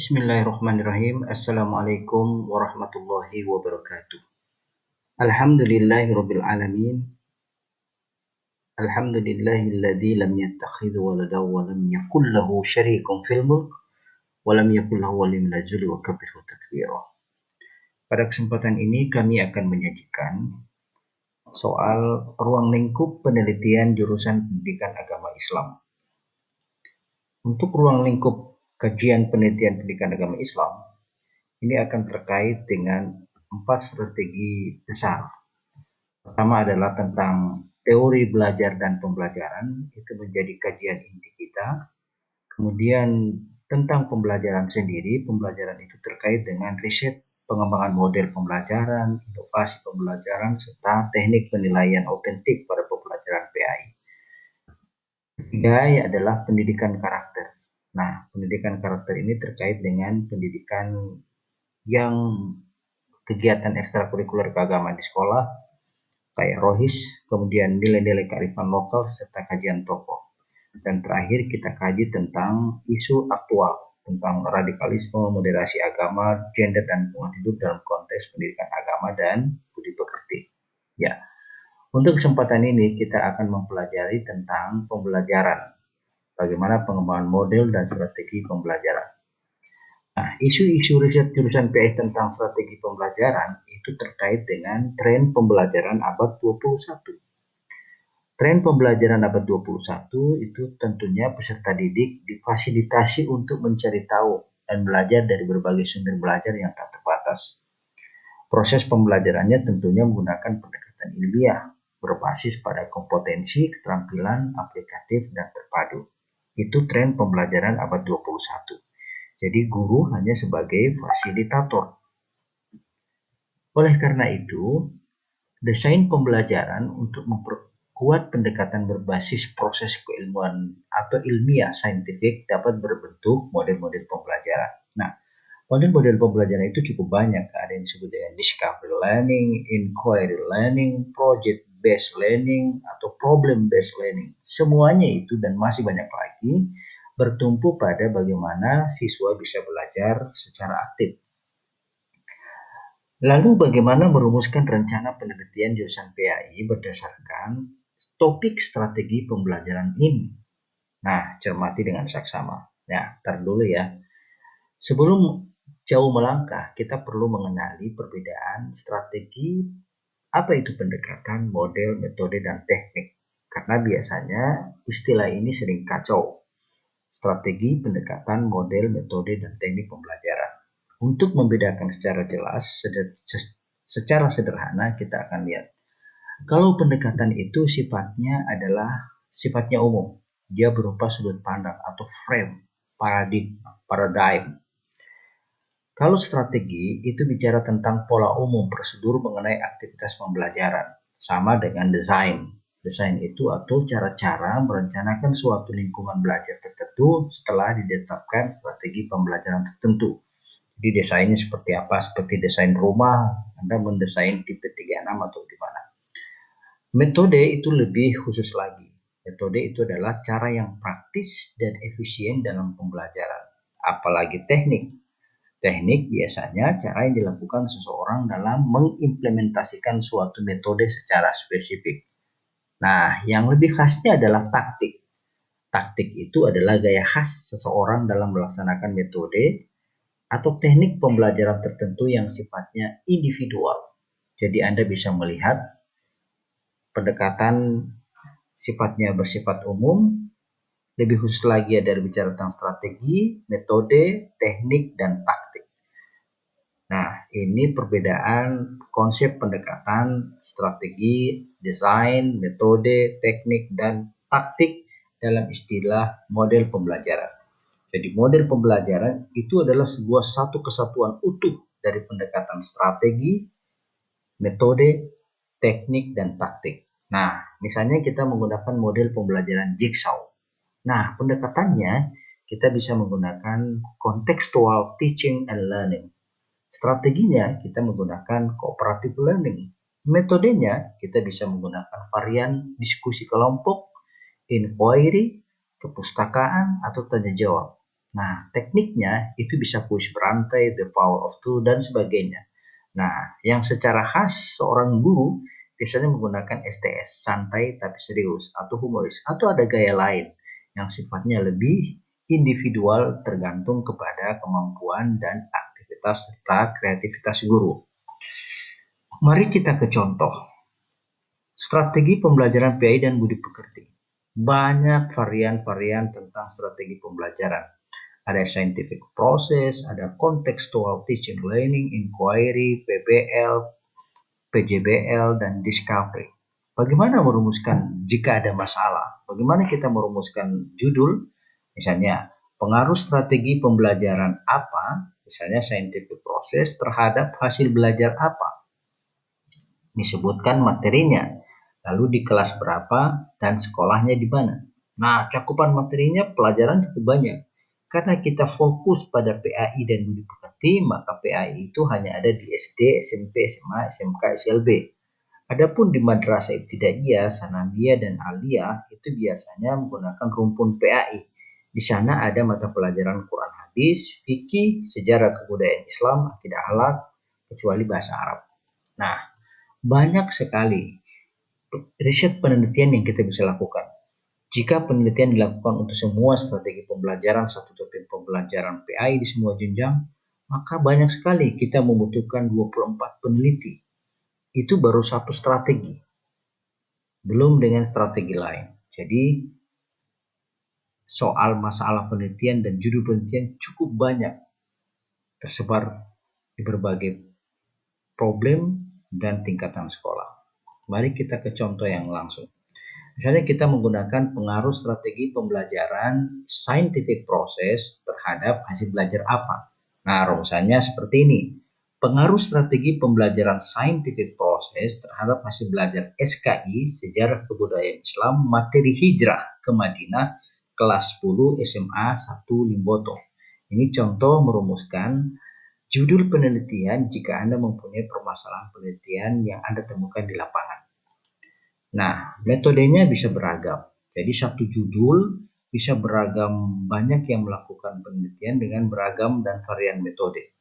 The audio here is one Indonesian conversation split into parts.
Bismillahirrahmanirrahim. Assalamualaikum warahmatullahi wabarakatuh. Alhamdulillahirabbil alamin. Alhamdulillahilladzi lam yattakhidh walada wa lam yakul lahu syarikun fil mulk wa lam yakul lahu waliyyun minadh dhulli wa kabbirhu takbira. Pada kesempatan ini kami akan menyajikan soal ruang lingkup penelitian jurusan Pendidikan Agama Islam. Untuk ruang lingkup kajian penelitian pendidikan agama Islam, ini akan terkait dengan 4 strategi besar. Pertama adalah tentang teori belajar dan pembelajaran, itu menjadi kajian inti kita. Kemudian tentang pembelajaran sendiri, pembelajaran itu terkait dengan riset pengembangan model pembelajaran, inovasi pembelajaran, serta teknik penilaian autentik pada pembelajaran PAI. Ketiga adalah pendidikan karakter. Nah, pendidikan karakter ini terkait dengan pendidikan yang kegiatan ekstrakurikuler keagamaan di sekolah, kayak rohis, kemudian nilai-nilai kearifan lokal, serta kajian tokoh. Dan terakhir kita kaji tentang isu aktual, tentang radikalisme, moderasi agama, gender dan lingkungan hidup dalam konteks pendidikan agama dan budi pekerti. Ya, untuk kesempatan ini kita akan mempelajari tentang pembelajaran, bagaimana pengembangan model dan strategi pembelajaran. Nah, isu-isu riset jurusan PAI tentang strategi pembelajaran itu terkait dengan tren pembelajaran abad 21. Tren pembelajaran abad 21 itu tentunya peserta didik difasilitasi untuk mencari tahu dan belajar dari berbagai sumber belajar yang tak terbatas. Proses pembelajarannya tentunya menggunakan pendekatan ilmiah, berbasis pada kompetensi, keterampilan, aplikatif, dan terpadu. Itu tren pembelajaran abad 21. Jadi guru hanya sebagai fasilitator. Oleh karena itu, desain pembelajaran untuk memperkuat pendekatan berbasis proses keilmuan atau ilmiah saintifik dapat berbentuk model-model pembelajaran. Nah, model-model pembelajaran itu cukup banyak. Ada yang disebut dengan discovery learning, inquiry learning, project-based learning, atau problem-based learning. Semuanya itu dan masih banyak lagi bertumpu pada bagaimana siswa bisa belajar secara aktif. Lalu bagaimana merumuskan rencana penelitian jurusan PAI berdasarkan topik strategi pembelajaran ini? Nah, cermati dengan saksama. Nah, tar dulu ya. Sebelum jauh melangkah, kita perlu mengenali perbedaan strategi, apa itu pendekatan, model, metode, dan teknik. Karena biasanya istilah ini sering kacau. Strategi, pendekatan, model, metode, dan teknik pembelajaran. Untuk membedakan secara jelas, secara sederhana kita akan lihat. Kalau pendekatan itu sifatnya umum. Dia berupa sudut pandang atau frame, paradigm. Kalau strategi itu bicara tentang pola umum, prosedur mengenai aktivitas pembelajaran. Sama dengan desain. Desain itu atau cara-cara merencanakan suatu lingkungan belajar tertentu setelah ditetapkan strategi pembelajaran tertentu. Jadi desainnya seperti apa? Seperti desain rumah, Anda mendesain tipe 36 atau gimana. Metode itu lebih khusus lagi. Metode itu adalah cara yang praktis dan efisien dalam pembelajaran. Apalagi teknik. Teknik biasanya cara yang dilakukan seseorang dalam mengimplementasikan suatu metode secara spesifik. Nah, yang lebih khasnya adalah taktik. Taktik itu adalah gaya khas seseorang dalam melaksanakan metode atau teknik pembelajaran tertentu yang sifatnya individual. Jadi Anda bisa melihat pendekatan sifatnya bersifat umum, lebih khusus lagi ada bicara tentang strategi, metode, teknik, dan taktik. Nah, ini perbedaan konsep pendekatan, strategi, desain, metode, teknik, dan taktik dalam istilah model pembelajaran. Jadi model pembelajaran itu adalah sebuah satu kesatuan utuh dari pendekatan strategi, metode, teknik, dan taktik. Nah, misalnya kita menggunakan model pembelajaran Jigsaw. Nah, pendekatannya kita bisa menggunakan contextual teaching and learning. Strateginya kita menggunakan cooperative learning. Metodenya kita bisa menggunakan varian diskusi kelompok, inquiry, kepustakaan, atau tanya jawab. Nah, tekniknya itu bisa push berantai, the power of two, dan sebagainya. Nah, yang secara khas seorang guru biasanya menggunakan STS, santai tapi serius, atau humoris, atau ada gaya lain yang sifatnya lebih individual tergantung kepada kemampuan dan aktivitas serta kreativitas guru. Mari kita ke contoh. Strategi pembelajaran PI dan budi pekerti. Banyak varian-varian tentang strategi pembelajaran. Ada scientific process, ada contextual teaching learning, inquiry, PBL, PJBL, dan discovery. Bagaimana merumuskan jika ada masalah? Bagaimana kita merumuskan judul? Misalnya, pengaruh strategi pembelajaran apa? Misalnya scientific process terhadap hasil belajar apa? Disebutkan materinya, lalu di kelas berapa, dan sekolahnya di mana. Nah, cakupan materinya pelajaran cukup banyak. Karena kita fokus pada PAI dan budi pekerti, maka PAI itu hanya ada di SD, SMP, SMA, SMK, SLB. Adapun di madrasah ibtidaiyah, sanawiyah, dan aliyah itu biasanya menggunakan rumpun PAI. Di sana ada mata pelajaran Quran hadis, fikih, sejarah kebudayaan Islam, akidah akhlak, kecuali bahasa Arab. Nah, banyak sekali riset penelitian yang kita bisa lakukan. Jika penelitian dilakukan untuk semua strategi pembelajaran, satu topik pembelajaran PAI di semua jenjang, maka banyak sekali kita membutuhkan 24 peneliti. Itu baru satu strategi, belum dengan strategi lain. Jadi, soal masalah penelitian dan judul penelitian cukup banyak tersebar di berbagai problem dan tingkatan sekolah. Mari kita ke contoh yang langsung. Misalnya kita menggunakan pengaruh strategi pembelajaran scientific process terhadap hasil belajar apa. Nah, rumusannya seperti ini. Pengaruh strategi pembelajaran scientific process terhadap hasil belajar SKI, Sejarah Kebudayaan Islam, materi hijrah ke Madinah, kelas 10 SMA 1 Limboto. Ini contoh merumuskan judul penelitian jika Anda mempunyai permasalahan penelitian yang Anda temukan di lapangan. Nah, metodenya bisa beragam. Jadi satu judul bisa beragam, banyak yang melakukan penelitian dengan beragam dan varian metode.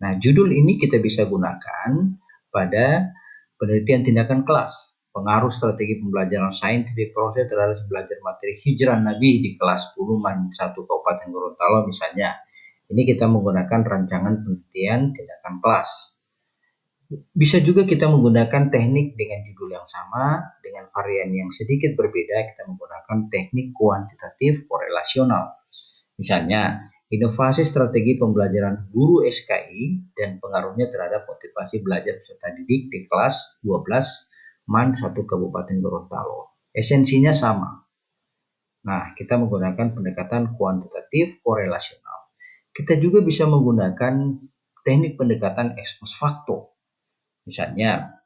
Nah, judul ini kita bisa gunakan pada penelitian tindakan kelas. Pengaruh strategi pembelajaran scientific process terhadap belajar materi hijrah Nabi di kelas 10 Man 1 Kabupaten Gorontalo misalnya. Ini kita menggunakan rancangan penelitian tindakan kelas. Bisa juga kita menggunakan teknik dengan judul yang sama, dengan varian yang sedikit berbeda, kita menggunakan teknik kuantitatif korelasional. Misalnya, inovasi strategi pembelajaran guru SKI dan pengaruhnya terhadap motivasi belajar peserta didik di kelas 12 MAN 1 Kabupaten Gorontalo. Esensinya sama. Nah, kita menggunakan pendekatan kuantitatif korelasional. Kita juga bisa menggunakan teknik pendekatan ex post facto. Misalnya,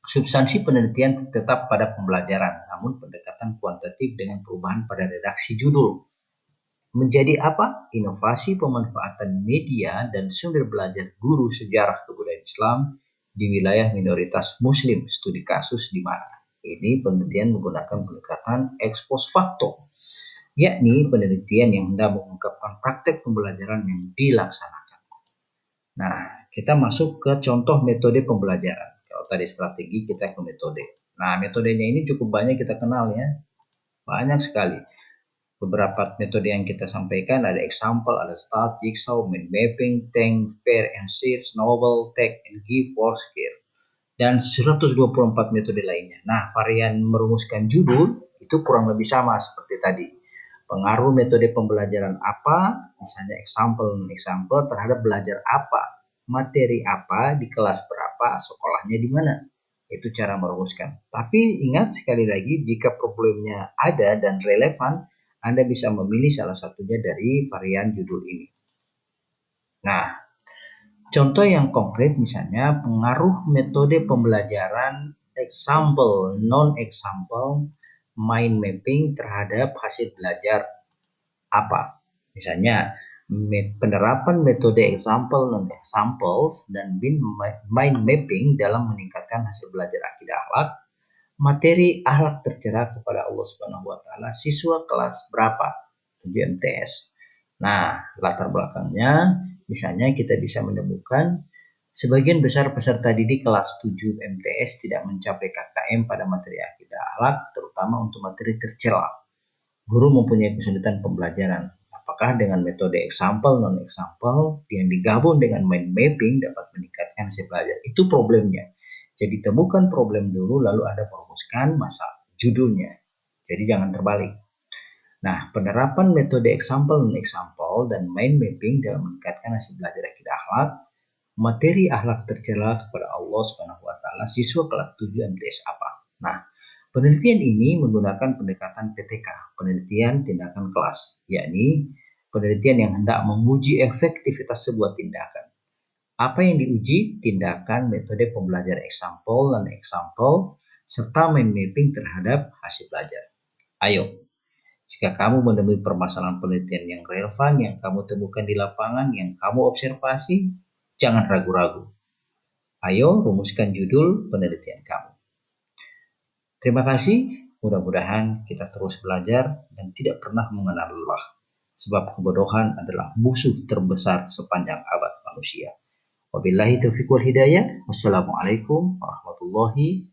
substansi penelitian tetap pada pembelajaran, namun pendekatan kuantitatif dengan perubahan pada redaksi judul. Menjadi apa? Inovasi pemanfaatan media dan sumber belajar guru sejarah kebudayaan Islam di wilayah minoritas Muslim, studi kasus di mana. Ini penelitian menggunakan pendekatan ex post facto, yakni penelitian yang hendak mengungkapkan praktek pembelajaran yang dilaksanakan. Nah, kita masuk ke contoh metode pembelajaran. Kalau tadi strategi, kita ke metode. Nah, metodenya ini cukup banyak kita kenal ya. Banyak sekali. Beberapa metode yang kita sampaikan ada example, ada start, jigsaw, mind mapping, tank, pair and search, novel, tag, and give, foursquare. Dan 124 metode lainnya. Nah, varian merumuskan judul itu kurang lebih sama seperti tadi. Pengaruh metode pembelajaran apa, misalnya example terhadap belajar apa, materi apa, di kelas berapa, sekolahnya di mana. Itu cara merumuskan. Tapi ingat sekali lagi, jika problemnya ada dan relevan, Anda bisa memilih salah satunya dari varian judul ini. Nah, contoh yang konkret misalnya pengaruh metode pembelajaran example, non-example, mind mapping terhadap hasil belajar apa. Misalnya penerapan metode example, non-examples, dan mind mapping dalam meningkatkan hasil belajar akidah akhlak, materi akhlak tercerah kepada Allah Subhanahu wa taala, siswa kelas berapa? Ujian tes. Nah, latar belakangnya misalnya kita bisa menemukan sebagian besar peserta didik kelas 7 MTS tidak mencapai KKM pada materi akidah akhlak, terutama untuk materi tercela. Guru mempunyai kesulitan pembelajaran. Apakah dengan metode example, non-example yang digabung dengan mind mapping dapat meningkatkan hasil belajar? Itu problemnya. Jadi temukan problem dulu lalu Anda merumuskan masalah judulnya. Jadi jangan terbalik. Nah, penerapan metode example, non-example, dan mind mapping dalam meningkatkan hasil belajar akidah akhlak, materi akhlak tercela kepada Allah Subhanahu wa taala siswa kelas 7 MTS apa? Nah, penelitian ini menggunakan pendekatan PTK, penelitian tindakan kelas, yakni penelitian yang hendak menguji efektivitas sebuah tindakan. Apa yang diuji? Tindakan metode pembelajaran example dan example serta mind mapping terhadap hasil belajar. Ayo, jika kamu menemui permasalahan penelitian yang relevan, yang kamu temukan di lapangan, yang kamu observasi, jangan ragu-ragu. Ayo rumuskan judul penelitian kamu. Terima kasih, mudah-mudahan kita terus belajar dan tidak pernah mengenal lelah. Sebab kebodohan adalah musuh terbesar sepanjang abad manusia. Wabillahi taufiq wal hidayah. Wassalamualaikum warahmatullahi